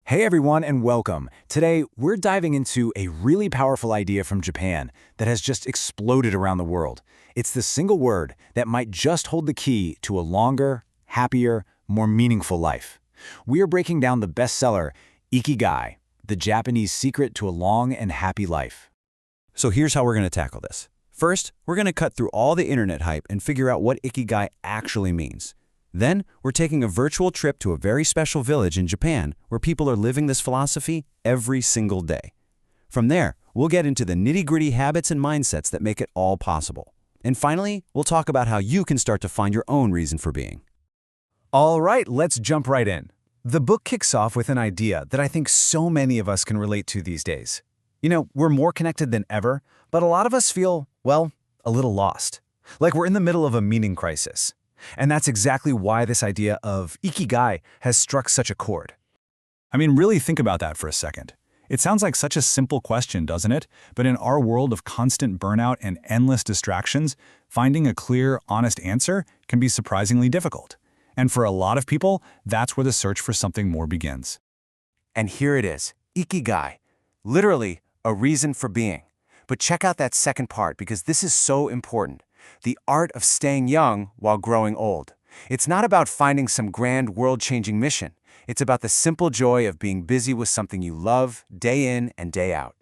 Hey everyone and welcome. Today, we're diving into a really powerful idea from Japan that has just exploded around the world. It's the single word that might just hold the key to a longer, happier, more meaningful life. We are breaking down the bestseller, Ikigai, the Japanese secret to a long and happy life. So here's how we're going to tackle this. First, we're going to cut through all the internet hype and figure out what Ikigai actually means. Then, we're taking a virtual trip to a very special village in Japan where people are living this philosophy every single day. From there, we'll get into the nitty-gritty habits and mindsets that make it all possible. And finally, we'll talk about how you can start to find your own reason for being. All right, let's jump right in. The book kicks off with an idea that I think so many of us can relate to these days. We're more connected than ever, but a lot of us feel, well, a little lost. Like we're in the middle of a meaning crisis. And that's exactly why this idea of Ikigai has struck such a chord. Really think about that for a second. It sounds like such a simple question, doesn't it? But in our world of constant burnout and endless distractions, finding a clear, honest answer can be surprisingly difficult. And for a lot of people, that's where the search for something more begins. And here it is, Ikigai, literally a reason for being. But check out that second part because this is so important. The art of staying young while growing old. It's not about finding some grand world-changing mission. It's about the simple joy of being busy with something you love day in and day out.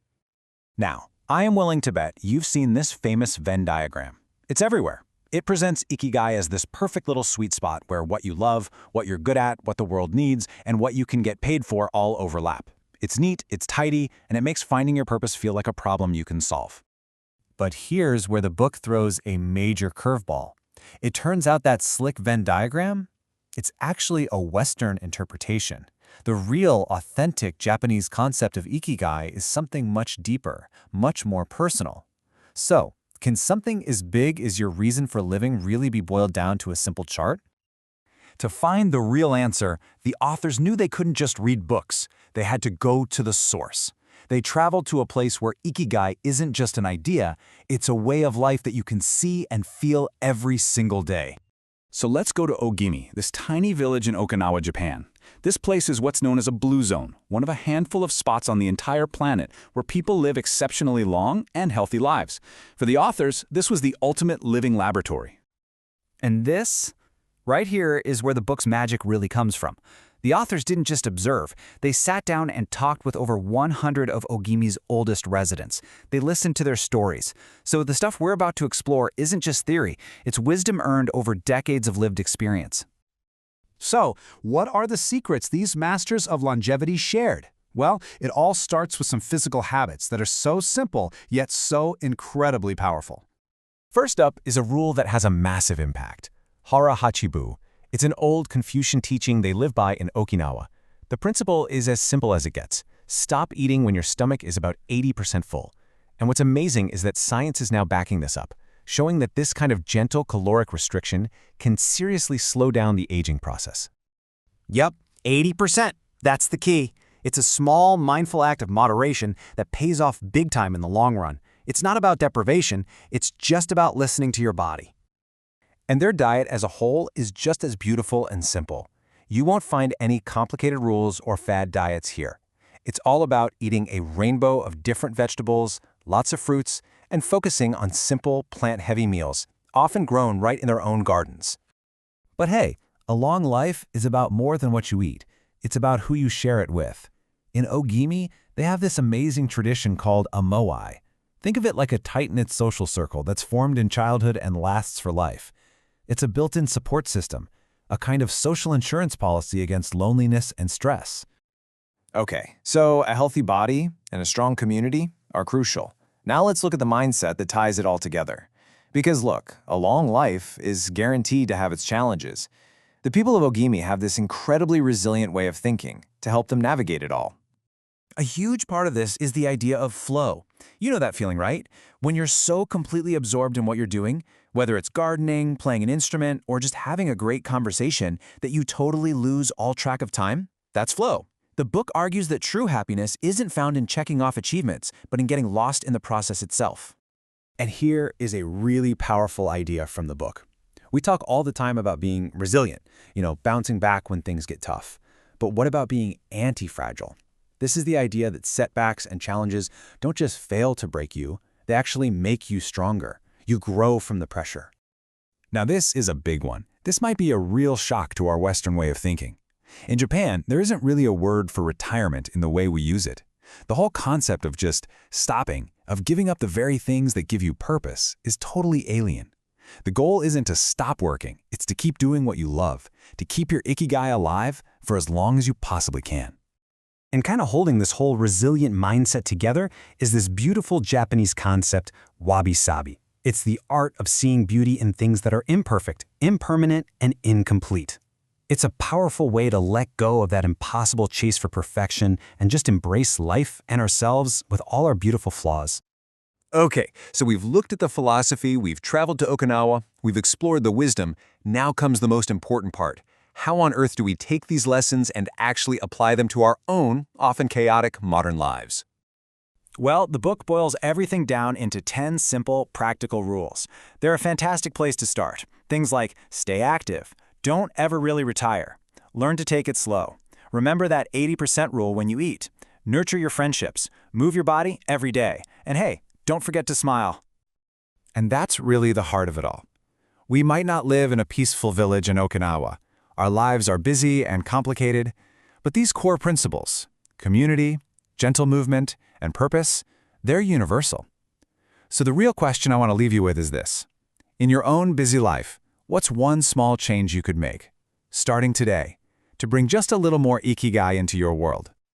Now, I am willing to bet you've seen this famous Venn diagram. It's everywhere. It presents Ikigai as this perfect little sweet spot where what you love, what you're good at, what the world needs, and what you can get paid for all overlap. It's neat, it's tidy, and it makes finding your purpose feel like a problem you can solve. But here's where the book throws a major curveball. It turns out that slick Venn diagram, it's actually a Western interpretation. The real, authentic Japanese concept of Ikigai is something much deeper, much more personal. So, can something as big as your reason for living really be boiled down to a simple chart? To find the real answer, the authors knew they couldn't just read books. They had to go to the source. They traveled to a place where Ikigai isn't just an idea, it's a way of life that you can see and feel every single day. So let's go to Ogimi, this tiny village in Okinawa, Japan. This place is what's known as a blue zone, one of a handful of spots on the entire planet where people live exceptionally long and healthy lives. For the authors, this was the ultimate living laboratory. And this, right here, is where the book's magic really comes from. The authors didn't just observe. They sat down and talked with over 100 of Ogimi's oldest residents. They listened to their stories. So the stuff we're about to explore isn't just theory. It's wisdom earned over decades of lived experience. So, what are the secrets these masters of longevity shared? Well, it all starts with some physical habits that are so simple, yet so incredibly powerful. First up is a rule that has a massive impact. Hara Hachibu. It's an old Confucian teaching they live by in Okinawa. The principle is as simple as it gets. Stop eating when your stomach is about 80% full. And what's amazing is that science is now backing this up, showing that this kind of gentle caloric restriction can seriously slow down the aging process. Yep, 80%. That's the key. It's a small, mindful act of moderation that pays off big time in the long run. It's not about deprivation, it's just about listening to your body. And their diet as a whole is just as beautiful and simple. You won't find any complicated rules or fad diets here. It's all about eating a rainbow of different vegetables, lots of fruits, and focusing on simple, plant-heavy meals, often grown right in their own gardens. But hey, a long life is about more than what you eat. It's about who you share it with. In Ogimi, they have this amazing tradition called a moai. Think of it like a tight-knit social circle that's formed in childhood and lasts for life. It's a built-in support system, a kind of social insurance policy against loneliness and stress. Okay, so a healthy body and a strong community are crucial. Now let's look at the mindset that ties it all together. Because look, a long life is guaranteed to have its challenges. The people of Ogimi have this incredibly resilient way of thinking to help them navigate it all. A huge part of this is the idea of flow. You know that feeling, right? When you're so completely absorbed in what you're doing, whether it's gardening, playing an instrument, or just having a great conversation, that you totally lose all track of time? That's flow. The book argues that true happiness isn't found in checking off achievements, but in getting lost in the process itself. And here is a really powerful idea from the book. We talk all the time about being resilient, bouncing back when things get tough. But what about being anti-fragile? This is the idea that setbacks and challenges don't just fail to break you, they actually make you stronger. You grow from the pressure. Now this is a big one. This might be a real shock to our Western way of thinking. In Japan, there isn't really a word for retirement in the way we use it. The whole concept of just stopping, of giving up the very things that give you purpose, is totally alien. The goal isn't to stop working, it's to keep doing what you love, to keep your Ikigai alive for as long as you possibly can. And kind of holding this whole resilient mindset together is this beautiful Japanese concept, wabi-sabi. It's the art of seeing beauty in things that are imperfect, impermanent, and incomplete. It's a powerful way to let go of that impossible chase for perfection and just embrace life and ourselves with all our beautiful flaws. Okay, so we've looked at the philosophy, we've traveled to Okinawa, we've explored the wisdom. Now comes the most important part. How on earth do we take these lessons and actually apply them to our own, often chaotic, modern lives? Well, the book boils everything down into 10 simple, practical rules. They're a fantastic place to start. Things like stay active, don't ever really retire, learn to take it slow, remember that 80% rule when you eat, nurture your friendships, move your body every day, and hey, don't forget to smile. And that's really the heart of it all. We might not live in a peaceful village in Okinawa. Our lives are busy and complicated, but these core principles, community, gentle movement, and purpose, they're universal. So the real question I want to leave you with is this. In your own busy life, what's one small change you could make, starting today, to bring just a little more Ikigai into your world?